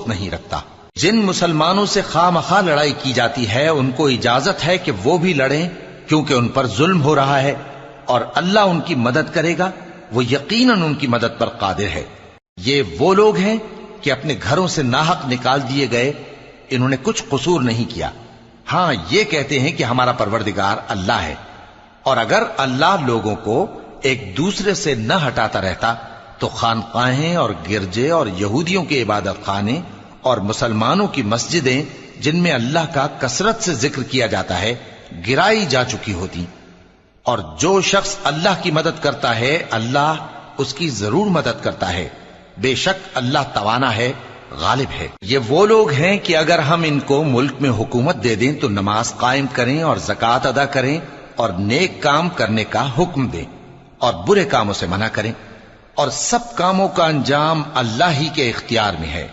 دوست نہیں رکھتا۔ جن مسلمانوں سے خواہ مخواہ لڑائی کی جاتی ہے ان کو اجازت ہے کہ وہ بھی لڑیں، کیونکہ ان پر ظلم ہو رہا ہے، اور اللہ ان کی مدد کرے گا، وہ یقیناً ان کی مدد پر قادر ہے۔ یہ وہ لوگ ہیں کہ اپنے گھروں سے ناحق نکال دیے گئے، انہوں نے کچھ قصور نہیں کیا، ہاں یہ کہتے ہیں کہ ہمارا پروردگار اللہ ہے۔ اور اگر اللہ لوگوں کو ایک دوسرے سے نہ ہٹاتا رہتا تو خانقاہیں اور گرجے اور یہودیوں کے عبادت خانے اور مسلمانوں کی مسجدیں جن میں اللہ کا کثرت سے ذکر کیا جاتا ہے گرائی جا چکی ہوتی۔ اور جو شخص اللہ کی مدد کرتا ہے اللہ اس کی ضرور مدد کرتا ہے، بے شک اللہ توانا ہے، غالب ہے۔ یہ وہ لوگ ہیں کہ اگر ہم ان کو ملک میں حکومت دے دیں تو نماز قائم کریں اور زکوٰۃ ادا کریں اور نیک کام کرنے کا حکم دیں اور برے کاموں سے منع کریں، اور سب کاموں کا انجام اللہ ہی کے اختیار میں ہے۔